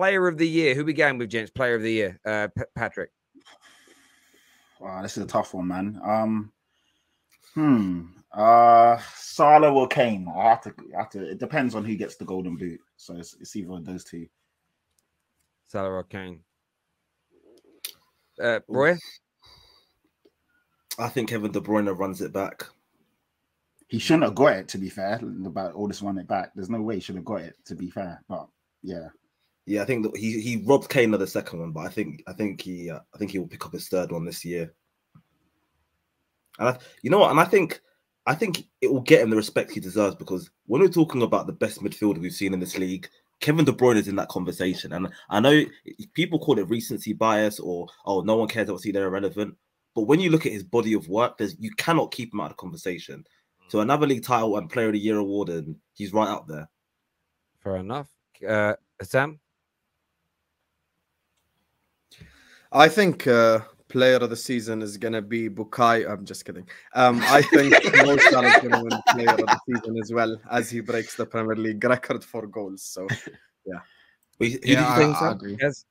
player of the year. Who we going with, gents? Player of the year, Patrick. Wow, this is a tough one, man. Salah or Kane? I have to. It depends on who gets the golden boot. So it's either of those two. Salah or Kane. Roy? I think Kevin De Bruyne runs it back. He shouldn't have got it, to be fair. About all this run it back, there's no way he should have got it, to be fair. But yeah, I think that he robbed Kane of the second one, but I think he will pick up his third one this year. And you know what? And I think it will get him the respect he deserves, because when we're talking about the best midfielder we've seen in this league, Kevin De Bruyne is in that conversation. And I know people call it recency bias, or no one cares, obviously they're irrelevant. But when you look at his body of work, you cannot keep him out of the conversation. So another league title and Player of the Year award, and he's right up there. Fair enough. Sam? I think Player of the Season is going to be Bukayo. I'm just kidding. I think Mo Salah is going to win Player of the Season as well, as he breaks the Premier League record for goals. So, yeah. I agree. Yes.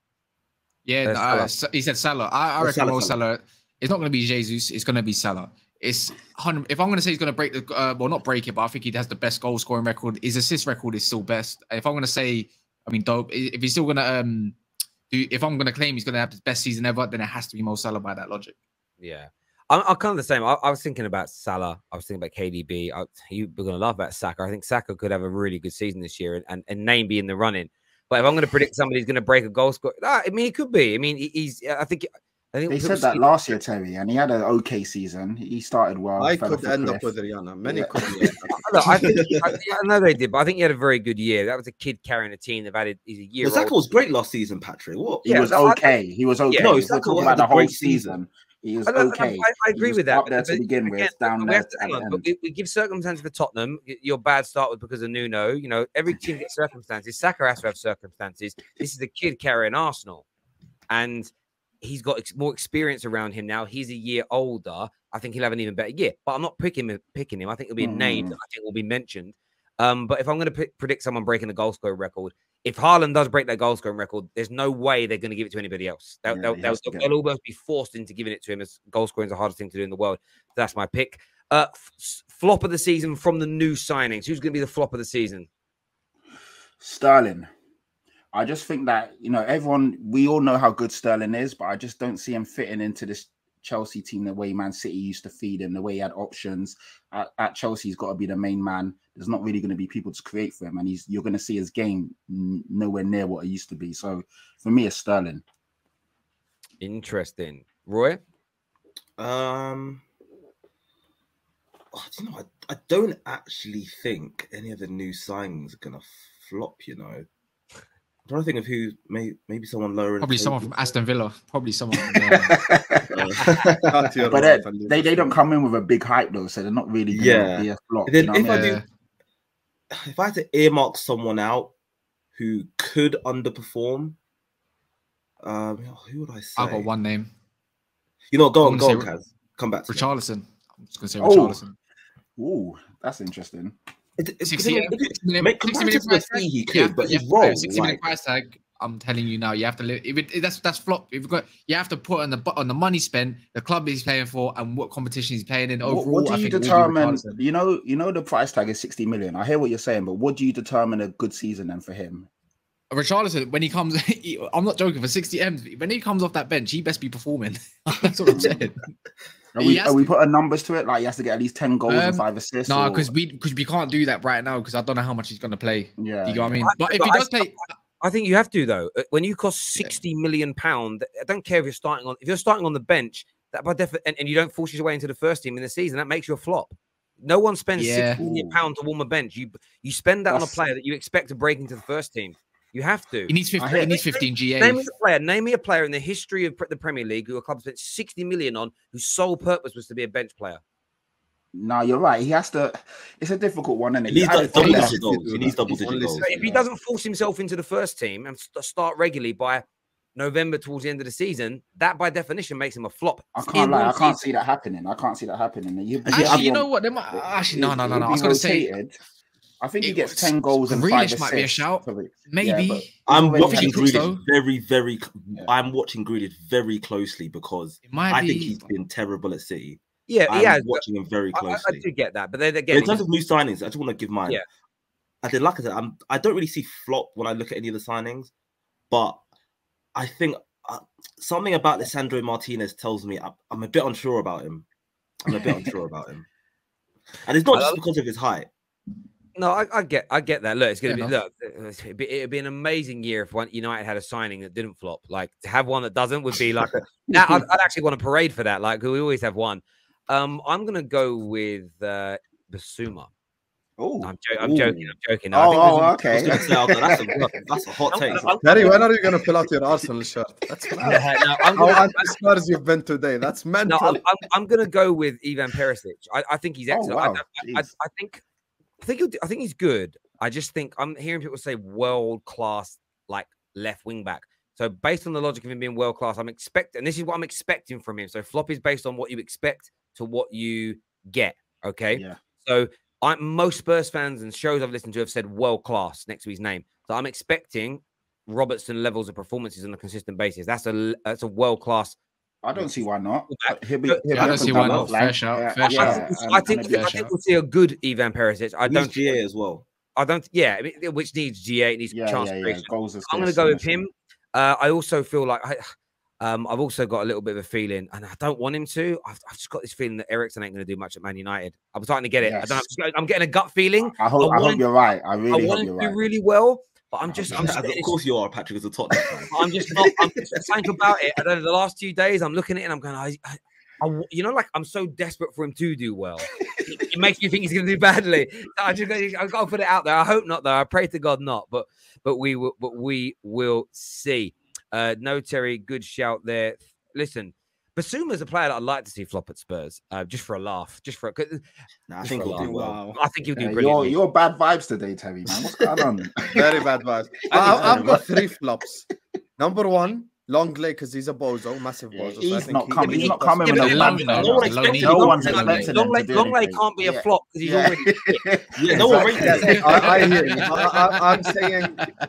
Yeah, he said Salah. I reckon Mo Salah. It's not going to be Jesus. It's going to be Salah. If I'm going to say he's going to break the, not break it, but I think he has the best goal scoring record. His assist record is still best. If I'm going to say, if he's still going to if I'm going to claim he's going to have his best season ever, then it has to be Mo Salah by that logic. Yeah. I'm kind of the same. I was thinking about Salah. I was thinking about KDB. You're going to laugh about Saka. I think Saka could have a really good season this year and name be in the running. But if I'm going to predict somebody's going to break a goal score, he could be. I think they said that last year, Terry, and he had an okay season. He started well. I could end up with Rihanna. Many could. I know they did, but I think he had a very good year. That was a kid carrying a team. He's a year. Saka was great last season, Patrick. What? He was okay. He was okay. No, we're talking about the whole season. He was okay. I agree with that. Up there to begin with, down there. We give circumstances for Tottenham. Your bad start was because of Nuno. Every team gets circumstances. Saka has to have circumstances. This is a kid carrying Arsenal, and he's got more experience around him now. He's a year older. I think he'll have an even better year. But I'm not picking him. I think it'll be a name that I think will be mentioned. But if I'm going to predict someone breaking the goal scoring record, if Haaland does break that goal scoring record, there's no way they're going to give it to anybody else. They'll almost be forced into giving it to him, as goal scoring is the hardest thing to do in the world. That's my pick. Flop of the season from the new signings. Who's going to be the flop of the season? Sterling. I just think that, we all know how good Sterling is, but I just don't see him fitting into this Chelsea team the way Man City used to feed him, the way he had options. At Chelsea, he's got to be the main man. There's not really going to be people to create for him, and you're going to see his game nowhere near what it used to be. So for me, it's Sterling. Interesting. Roy? I don't actually think any of the new signings are going to flop, I'm trying to think of who, maybe someone lower. Probably someone from Aston Villa. Probably someone from But they don't come in with a big hype, though, so they're not really going to be a flop. Then if I had to earmark someone out who could underperform, who would I say? I've got one name. Go on, Kaz. Come back to Richarlison. I'm just going to say Richarlison. Ooh, that's interesting. 60 million price tag. He could, but his role, 60 million price tag. I'm telling you now, you have to live. That's flop. You have to put on the money spent, the club he's playing for, and what competition he's playing in overall. What do you determine? You know, the price tag is 60 million. I hear what you're saying, but what do you determine a good season then for him? Richarlison, when he comes, I'm not joking. For 60 M's, when he comes off that bench, he best be performing. That's what I'm saying. Are we putting numbers to it? Like he has to get at least 10 goals and 5 assists? No, because we can't do that right now because I don't know how much he's going to play. Yeah, you know what I mean? But if he does play, I think you have to though. When you cost 60 million pound, I don't care if you're starting on the bench. That by definition, and you don't force your way into the first team in the season, that makes you a flop. No one spends 60 million pound to warm a bench. You spend that on a player that you expect to break into the first team. You have to. He needs 15 GA. Name me a player in the history of the Premier League who a club spent 60 million on, whose sole purpose was to be a bench player. No, you're right. He has to. It's a difficult one, isn't it? He needs double-digit goals. If he doesn't force himself into the first team and start regularly by November towards the end of the season, that by definition makes him a flop. I can't lie. I can't see that happening. Actually, you know what? No. I was going to say. I think he gets 10 goals and 5 Grealish assists. might be a shout. Maybe. Yeah, I'm watching so. Grealish I'm watching Grealish very closely because I think he's been terrible at City. Yeah, I'm watching him very I closely. do get that, but then again, in terms of new signings, I just want to give mine. Yeah. I said, I don't really see flop when I look at any of the signings, but I think something about Lisandro Martinez tells me I'm a bit unsure about him. And it's not just because of his height. No, I get that. Look, it's gonna be it'd be an amazing year if United had a signing that didn't flop. Like to have one that doesn't would be like I'd actually want to parade for that. Like we always have one. I'm gonna go with Basuma. Oh, I'm joking. Okay. That's a hot take. Harry, when are you going to pull out your Arsenal shirt? That's how anti-Spurs you've been today. That's mental. No, I'm going to go with Ivan Perisic. I think he's excellent. Wow. I think he's good. I just think I'm hearing people say world class like left wing back. So based on the logic of him being world class, I'm expecting, and this is what I'm expecting from him. So flop is based on what you expect to what you get. Okay. Yeah. So most Spurs fans and shows I've listened to have said world class next to his name. So I'm expecting Robertson levels of performances on a consistent basis. That's a world class. I don't see why not. I don't see why not. Fair shout. I think we'll see a good Ivan Perisic. I don't GA as well. I don't. Yeah, which needs GA, needs chance creation. I'm going to go with him. I also feel like I've also got a little bit of a feeling, and I don't want him to. I've just got this feeling that Eriksen ain't going to do much at Man United. I'm starting to get it. Yes. I'm getting a gut feeling. I hope you're right. I really hope you're right. Do really well, but I'm just. Of course you are, Patrick, as a Tottenham fan. I'm just not. I'm just think about it. I don't know. The last few days, I'm looking at it and I'm going, like I'm so desperate for him to do well. It makes me think he's going to do badly. I've got to put it out there. I hope not, though. I pray to God not. But we will see. No, Terry, good shout there. Listen, Basuma's a player that I'd like to see flop at Spurs, just for a laugh, I think he'll do well. I think he'll do brilliantly. You're bad vibes today, Terry, man. What's going on? Very bad vibes. I've got 3 flops. Number 1, Longley, because he's a bozo, massive bozo. He's not coming. He's not coming. No one's expecting him to do Longley can't be a flop because he's already. No one rates it. I hear you.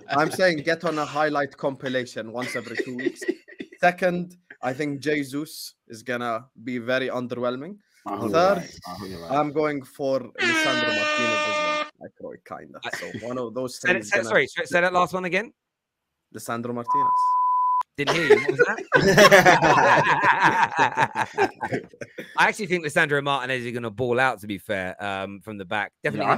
I'm saying get on a highlight compilation once every 2 weeks. Second, I think Jesus is gonna be very underwhelming. Third, I'm going for Lisandro Martinez as well. Like Roy, kinda. So one of those things. Sorry, say that last one again. Lisandro Martinez. Didn't hear you. What was that? I actually think Lisandro Martinez is going to ball out. To be fair, from the back, definitely. Yeah,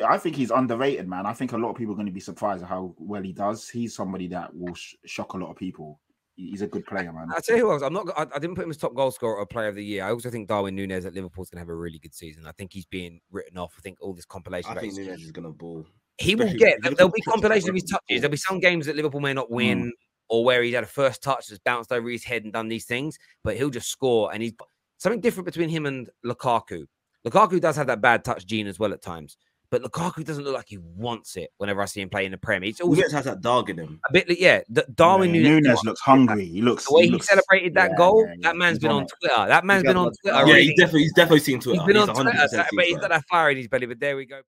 I think he's underrated, man. I think a lot of people are going to be surprised at how well he does. He's somebody that will shock a lot of people. He's a good player, man. I tell you who else. I didn't put him as top goal scorer or player of the year. I also think Darwin Núñez at Liverpool is going to have a really good season. I think he's being written off. I think all this compilation. I think Núñez is going to ball. He will get. There'll be compilations of his touches. There'll be some games that Liverpool may not win. Or where he's had a first touch that's bounced over his head and done these things, but he'll just score. And he's something different between him and Lukaku. Lukaku does have that bad touch gene as well at times, but Lukaku doesn't look like he wants it whenever I see him play in the Prem. He always has that dog in him. A bit, yeah. Darwin Núñez looks hungry. He looks. The way he celebrated that goal, that man's been on Twitter. That man's been on Twitter. Yeah, he's definitely seen Twitter. He's been on Twitter, but he's got that fire in his belly. But there we go.